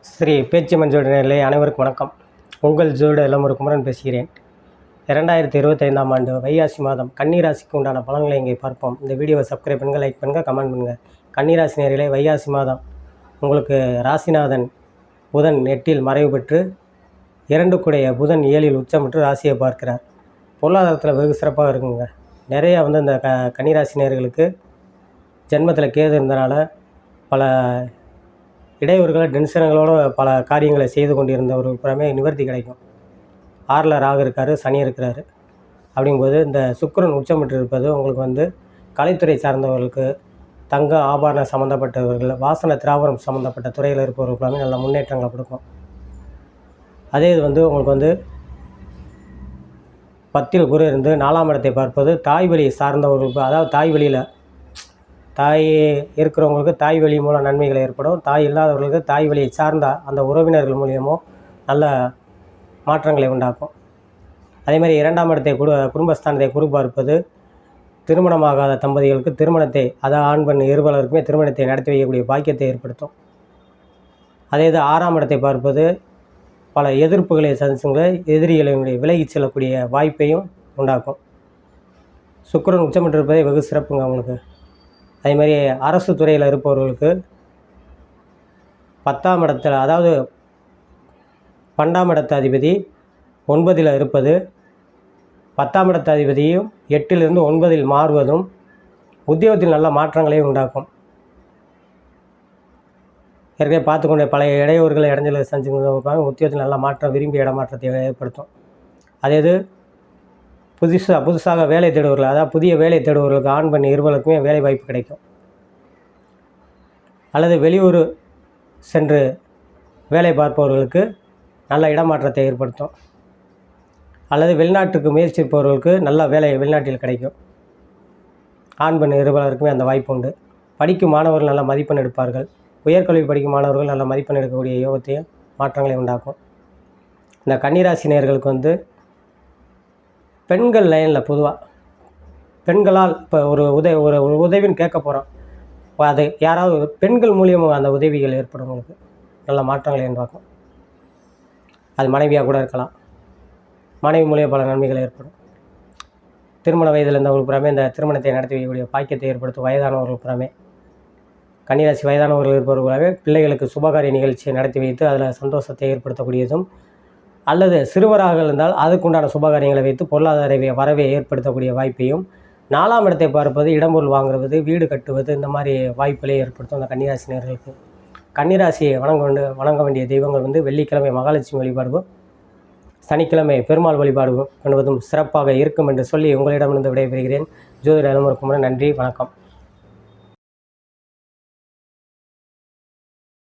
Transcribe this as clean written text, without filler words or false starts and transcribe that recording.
ஸ்ரீ பேச்சியம்மன் ஜோடி நேயர்களே அனைவருக்கும் வணக்கம். உங்கள் ஜோடி இளமுரு குமரன் பேசுகிறேன். 2025ஆம் ஆண்டு வைகாசி மாதம் கன்னிராசிக்கு உண்டான பலன்களை இங்கே பார்ப்போம். இந்த வீடியோவை சப்ஸ்கிரைப் பண்ணுங்கள், லைக் பண்ணுங்கள், கமெண்ட் பண்ணுங்கள். கன்னிராசி நேயர்களே, வைகாசி மாதம் உங்களுக்கு ராசிநாதன் புதன் 8இல் மறைவு பெற்று 2 கூடைய புதன் 7இல் உச்சமிட்டு ராசியை பார்க்கிறார். பொருளாதாரத்தில் வெகு சிறப்பாக இருக்குங்க. நிறையா இந்த கன்னிராசி நேயர்களுக்கு ஜென்மத்தில் கேது இருந்தனால பல இடையூறுகளை டென்ஷன்களோடு பல காரியங்களை செய்து கொண்டிருந்தவர்கள் புறமே நிவர்த்தி கிடைக்கும். 6ல் ராகு இருக்கார், சனி இருக்கிறாரு. அப்படிங்கும்போது இந்த சுக்கிரன் உச்சமிட்டு இருப்பது உங்களுக்கு கலைத்துறை சார்ந்தவர்களுக்கு, தங்க ஆபரணம் சம்மந்தப்பட்டவர்கள், வாசனை திராவரம் சம்மந்தப்பட்ட துறையில் இருப்பவர்கள் புறமே நல்ல முன்னேற்றங்களை கொடுக்கும். அதே இது உங்களுக்கு 10இல் குரு இருந்து 4ஆம் இடத்தை பார்ப்பது தாய் வழி சார்ந்தவர்களுக்கு, அதாவது தாய் வழியில் தாய் இருக்கிறவங்களுக்கு தாய் வழி மூலம் நன்மைகள் ஏற்படும். தாய் இல்லாதவர்களுக்கு தாய் வழியை சார்ந்த அந்த உறவினர்கள் மூலியமோ நல்ல மாற்றங்களை உண்டாக்கும். அதேமாதிரி 2ஆம் இடத்தை குடும்பஸ்தானத்தை குரு பார்ப்பது திருமணமாகாத தம்பதிகளுக்கு திருமணத்தை, அதாவது ஆண் பெண் இருவருக்குமே திருமணத்தை நடத்தி வைக்கக்கூடிய பாக்கியத்தை ஏற்படுத்தும். அதே இது 6ஆம் இடத்தை பார்ப்பது பல எதிர்ப்புகளை சந்திச்சுங்க எதிரிகளுடைய விலகிச் செல்லக்கூடிய வாய்ப்பையும் உண்டாக்கும். சுக்கிரன் உச்சமிட்டிருப்பதே வெகு சிறப்புங்க அவங்களுக்கு. அதேமாதிரி அரசு துறையில் இருப்பவர்களுக்கு 10ஆம் இடத்தில், அதாவது 12ஆம் இடத்து அதிபதி 9இல் இருப்பது, 10ஆம் இடத்து அதிபதியும் 8இலிருந்து 9இல் மாறுவதும் உத்தியோகத்தில் நல்ல மாற்றங்களையும் உண்டாக்கும். ஏற்கனவே பார்த்துக்கொண்ட பழைய இடையூறுகளை இடைஞ்சலை செஞ்சுருப்பாங்க. உத்தியோகத்தில் நல்ல மாற்றம், விரும்பிய இடமாற்றத்தை ஏற்படுத்தும். அதே இது புதுசாக வேலை தேடுவர்கள், அதாவது புதிய வேலை தேடுவர்களுக்கு ஆண் பெண் இருவருக்குமே வேலை வாய்ப்பு கிடைக்கும். அல்லது வெளியூர் சென்று வேலை பார்ப்பவர்களுக்கு நல்ல இடமாற்றத்தை ஏற்படுத்தும். அல்லது வெளிநாட்டுக்கு முயற்சிப்பவர்களுக்கு நல்ல வேலை வெளிநாட்டில் கிடைக்கும். ஆண் பெண் இருவருக்குமே அந்த வாய்ப்பு உண்டு. படிக்கும் மாணவர்கள் நல்ல மதிப்பெண் எடுப்பார்கள். உயர்கல்வி படிக்கும் மாணவர்கள் நல்ல மதிப்பெண் எடுக்கக்கூடிய யோகத்தையும் மாற்றங்களை உண்டாக்கும். இந்த கன்னிராசி நேயர்களுக்கு பெண்கள் லைனில் பொதுவாக பெண்களால் இப்போ ஒரு உதவின்னு கேட்க போகிறோம், அது யாராவது பெண்கள் மூலியமாக அந்த உதவிகள் ஏற்படும். உங்களுக்கு நல்ல மாற்றங்களை உண்டாக்கும். அது மனைவியாக கூட இருக்கலாம். மனைவி மூலியம் பல நன்மைகள் ஏற்படும். திருமண வயதில் இருந்தவர்கள் புறமே இந்த திருமணத்தை நடத்தி வைக்கக்கூடிய பாக்கியத்தை ஏற்படுத்தும். வயதானவர்கள் புறமே கன்னிராசி வயதானவர்கள் இருப்பவர்களாகவே பிள்ளைகளுக்கு சுபகாரிய நிகழ்ச்சியை நடத்தி வைத்து அதில் சந்தோஷத்தை ஏற்படுத்தக்கூடியதும், அல்லது சிறுவராக இருந்தால் அதுக்குண்டான சுபகாரியங்களை வைத்து பொருளாதார வரவை ஏற்படுத்தக்கூடிய வாய்ப்பையும், 4ஆம் இடத்தை பார்ப்பது இடம்பொருள் வாங்குவது, வீடு கட்டுவது, இந்த மாதிரி வாய்ப்புகளை ஏற்படுத்தும். அந்த கன்னிராசி நேயர்களுக்கு கன்னிராசியை வணங்க வேண்டிய தெய்வங்கள் வெள்ளிக்கிழமை மகாலட்சுமி வழிபாடுவோம், சனிக்கிழமை பெருமாள் வழிபாடு பண்ணுவதும் சிறப்பாக இருக்கும் என்று சொல்லி உங்களிடமிருந்து விடைபெறுகிறேன். ஜோதிட இளமுரு குமரன். நன்றி, வணக்கம்.